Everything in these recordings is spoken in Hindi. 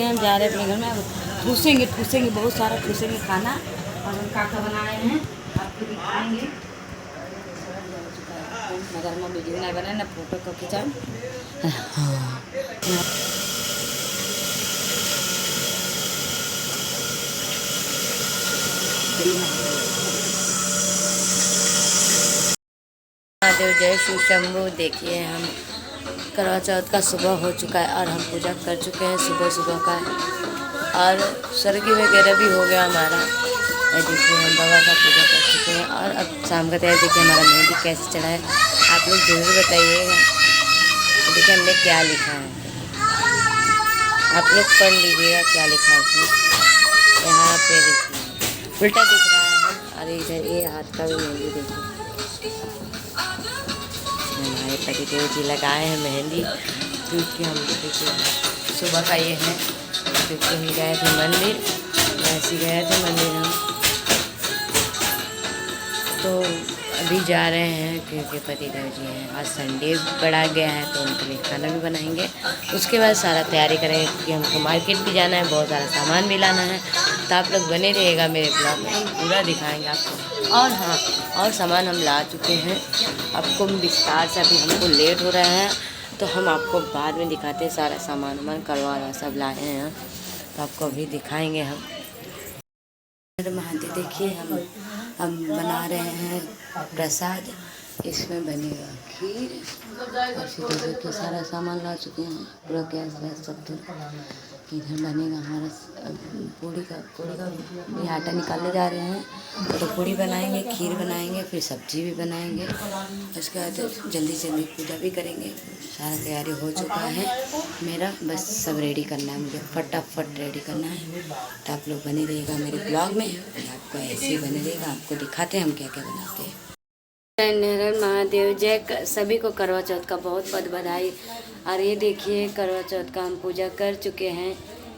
हम जा रहे हैं अपने घर में, ठूसेंगे बहुत सारा ठूसेंगे खाना। और हम काका बनाए हैं आपको दिखाएंगे। मगर में वीडियो नहीं बनाए ना फोटो को खिंचा। महादेव जय शिव शंभू। देखिए हम करवा चौथ का सुबह हो चुका है और हम पूजा कर चुके हैं सुबह सुबह का, और सरगी वगैरह भी हो गया हमारा। देखिए हम बाबा का पूजा कर चुके हैं और अब शाम का तैयार। देखिए हमारा मेहंदी कैसे चढ़ा है, आप लोग जरूर बताइएगा। देखिए हमने क्या लिखा है, आप लोग पढ़ लीजिएगा क्या लिखा है इसमें। यहाँ पे देखिए उल्टा दिख रहा है, और इधर ये हाथ का भी मेहंदी देखिए। हमारे पतिदेव जी लगाए हैं मेहंदी, क्योंकि हम देखिए सुबह का ये है, क्योंकि हम गए थे मंदिर, वैसे गए थे मंदिर हम। तो अभी जा रहे हैं क्योंकि पतिदेव जी हैं, आज संडे पड़ा गया है तो उनके लिए खाना भी बनाएंगे। उसके बाद सारा तैयारी करेंगे क्योंकि हमको मार्केट भी जाना है, बहुत सारा सामान भी लाना है। तो आप लोग बने रहिएगा मेरे ब्लॉग में, हम पूरा दिखाएंगे आपको। और हाँ, और सामान हम ला चुके हैं, आपको विस्तार से। अभी हमको लेट हो रहा है तो हम आपको बाद में दिखाते हैं। सारा सामान वामान करवा सब लाए हैं तो आपको अभी दिखाएंगे हम। महादेव देखिए हम बना रहे हैं प्रसाद। इसमें बनेगा खीर, और फिर सारा सामान ला चुके हैं, पूरा गैस वैस सब। इधर बनेगा हमारा पूड़ी का भी आटा निकालने जा रहे हैं, तो पूड़ी बनाएंगे, खीर बनाएंगे, फिर सब्जी भी बनाएंगे। उसके बाद जल्दी जल्दी पूजा भी करेंगे। सारा तैयारी हो चुका है मेरा, बस सब रेडी करना है, मुझे फटाफट रेडी करना है। तो आप लोग बने रहिएगा मेरे ब्लॉग में, आपको ऐसे ही बने रहिएगा, आपको दिखाते हैं हम क्या क्या बनाते हैं। हर महादेव जय। सभी को करवा चौथ का बहुत बहुत बधाई। और ये देखिए करवा चौथ का हम पूजा कर चुके हैं,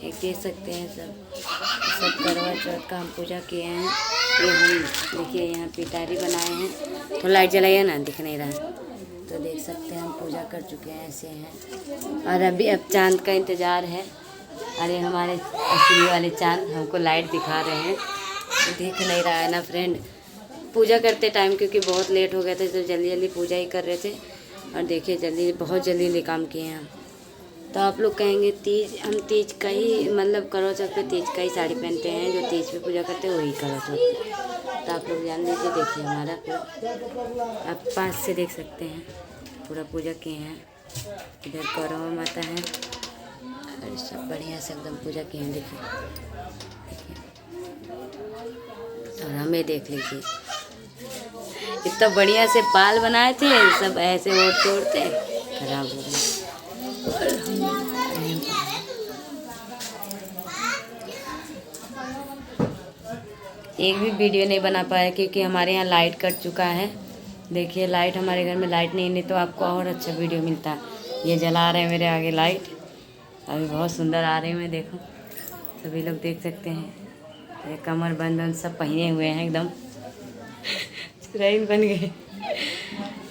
ये देख सकते हैं सब करवा चौथ का हम पूजा किए हैं। ये हम देखिए यहाँ पिटारी बनाए हैं, तो लाइट जलाइए ना, दिख नहीं रहा है तो देख सकते हैं हम पूजा कर चुके हैं, ऐसे हैं। और अभी अब चांद का इंतज़ार है। अरे हमारे असली वाले चांद हमको लाइट दिखा रहे हैं, तो दिख नहीं रहा है ना फ्रेंड। पूजा करते टाइम क्योंकि बहुत लेट हो गया था तो जल्दी जल्दी पूजा ही कर रहे थे। और देखिए बहुत जल्दी काम किए हैं हम। तो आप लोग कहेंगे तीज, हम तीज का ही मतलब करवा चौथ पे तीज का ही साड़ी पहनते हैं, जो तीज पे पूजा करते हैं वही करवा चौथ पे। तो आप लोग जान लीजिए। देखिए हमारा पूरा आप पास से देख सकते हैं, पूरा पूजा किए हैं। इधर कौरवा माता है और सब बढ़िया से एकदम पूजा किए हैं। देखिए और हमें देख लीजिए, इतना बढ़िया से बाल बनाए थे, सब ऐसे ओढ़ते ओढ़ते खराब हो गए। एक भी वीडियो नहीं बना पाया क्योंकि हमारे यहाँ लाइट कट चुका है। देखिए लाइट, हमारे घर में लाइट नहीं तो आपको और अच्छा वीडियो मिलता है। ये जला रहे हैं मेरे आगे लाइट, अभी बहुत सुंदर आ रही है, देखो सभी लोग देख सकते हैं। ये कमर बंधन सब पहने हुए हैं, एकदम चुराइन बन गए।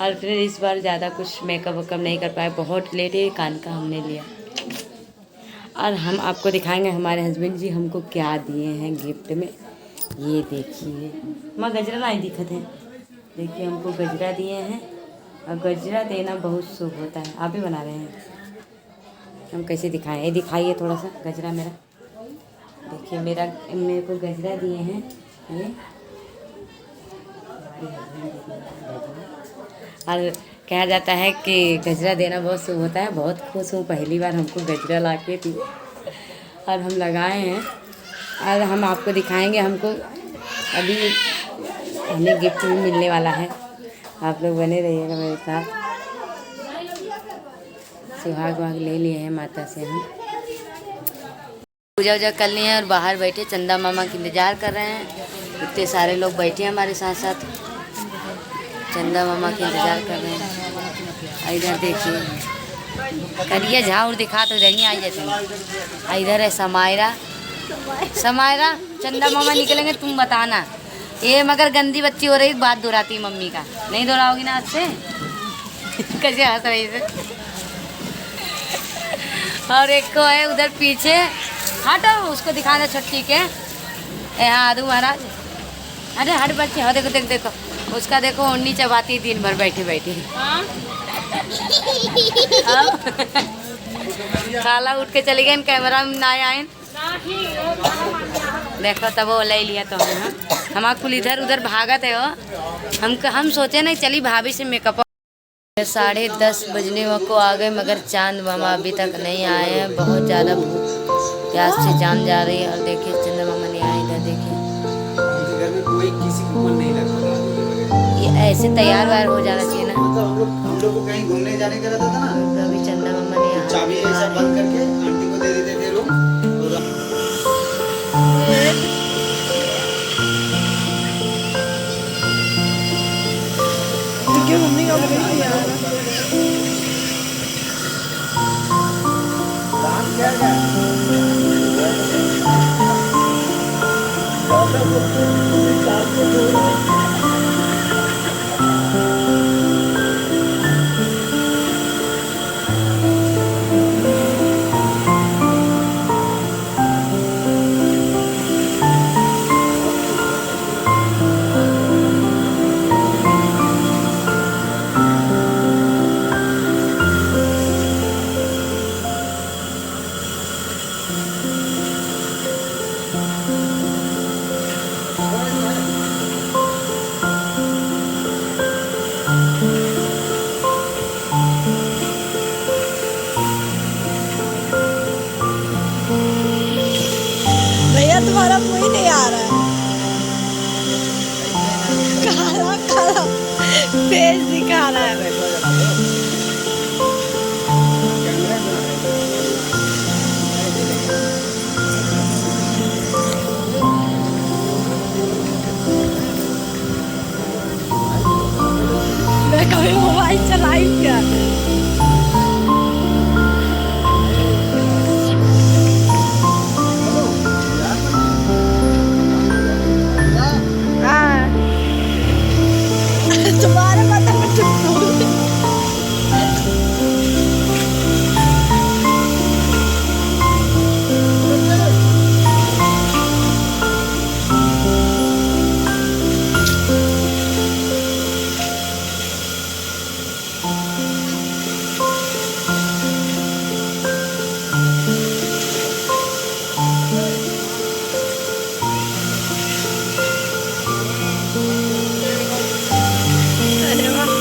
और फिर इस बार ज़्यादा कुछ मेकअप वेकअप नहीं कर पाए, बहुत लेट है, कान का हमने लिया। और हम आपको दिखाएंगे हमारे हस्बैंड जी हमको क्या दिए हैं गिफ्ट में। ये देखिए माँ गजरा नहीं दिखत है, देखिए हमको गजरा दिए हैं। और गजरा देना बहुत शुभ होता है। आप ही बना रहे हैं, हम कैसे दिखाएं, ये दिखाइए थोड़ा सा गजरा मेरा। देखिए मेरे को गजरा दिए हैं ये। और कहा जाता है कि गजरा देना बहुत शुभ होता है। बहुत खुश हूँ, पहली बार हमको गजरा ला के दी और हम लगाए हैं। और हम आपको दिखाएंगे, हमको अभी हमें गिफ्ट भी मिलने वाला है। आप लोग बने रहिएगा मेरे साथ। सुहाग वाग ले लिए हैं माता से, हम पूजा वूजा कर लिए हैं और बाहर बैठे चंदा मामा का इंतज़ार कर रहे हैं। इतने सारे लोग बैठे हैं हमारे साथ साथ, चंदा मामा का इंतज़ार कर रहे हैं। इधर देखिए करिए झाड़ दिखा तो इधर ही आ जाते हैं। इधर है समायरा, चंदा मामा निकलेंगे तुम बताना। ये मगर गंदी बच्ची हो रही, बात दोहराती मम्मी का, नहीं दोहराओगी ना आज से। कैसे हंस रही है। और एक को है उधर पीछे हट उसको दिखाना छुट्टी के। यहाँ आदू महाराज, अरे हट बच्चे, हाँ देखो देखो देखो उसका, देखो ओढ़नी चबाती दिन भर बैठी बैठी। खाला उठ के चली गई, कैमरा में ना आए। देखो तब वो ले लिया तो हम कुल इधर उधर भागत है वो। हम सोचे नहीं चली भाभी से मेकअप। 10:30 बजने को आ गए मगर चांद मामा अभी तक नहीं आए हैं। बहुत ज़्यादा भूख प्यास से जान जा रही है। और देखिए चंदा मामा नहीं आए इधर, देखिए घर में कोई किसी को मन नहीं लगता। ये ऐसे तैयार वार हो जाना चाहिए ना। मतलब हम लोग को कहीं घूमने जाने का रहता था ना, तो अभी चंदा मामा नहीं आए। चाबी ऐसा बंद करके आंटी को दे देते थे रूम। क्यों मम्मी का बोल रही है काम क्या है? भैया तुम्हारा मुंह ही नहीं आ रहा है, काला काला फेस दिखा रहा है। मैं कभी मोबाइल चलाई क्या? तुम्हारे माथा में चुप्पू। अरे वाह,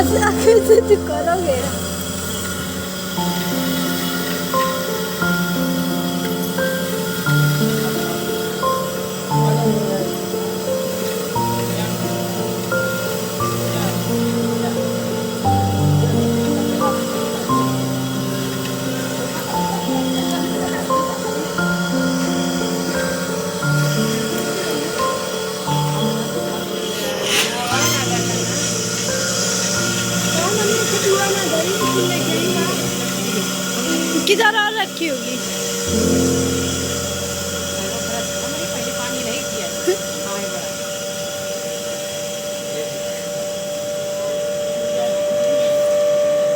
कैसे तू करोगे? किधर और रखी होगी?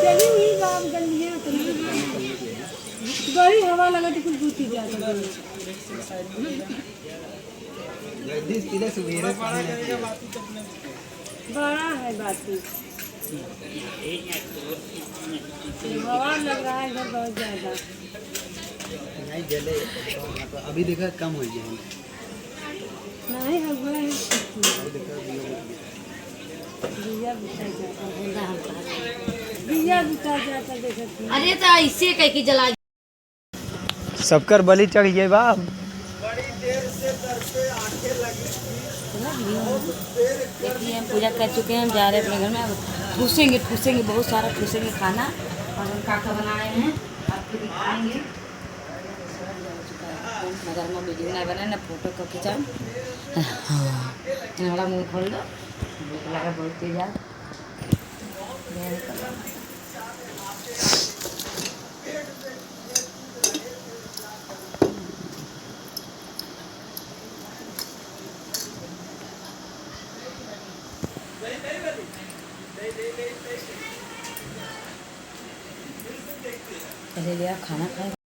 चली हुई बात गली है गली हवा लगा तो कुछ दूती जाता है। जगदीश किधर सवेरे पानी आती है। बड़ा है बाती हवा लग रहा है इधर बहुत ज्यादा। नहीं जले अभी देखा कम हो गया नहीं हवा है अभी देखा दिया बुझा जाता दिया बुझा जाता देखो। अरे तो ऐसे कह के जला सबकर बलि चढ़ गए बाप। देखिए हम पूजा कर चुके हैं, हम जा रहे हैं अपने घर में। अब ठूसेंगे बहुत सारा ठूसेंगे खाना, और हम काका बनाए हैं आपको दिखाएंगे। घर में वीडियो नहीं बनाए ना फोटो को खिंचा। हमारा मुँह खोल दो, भूख लगा बहुत तेज आज। पहले लिया खाना खाए।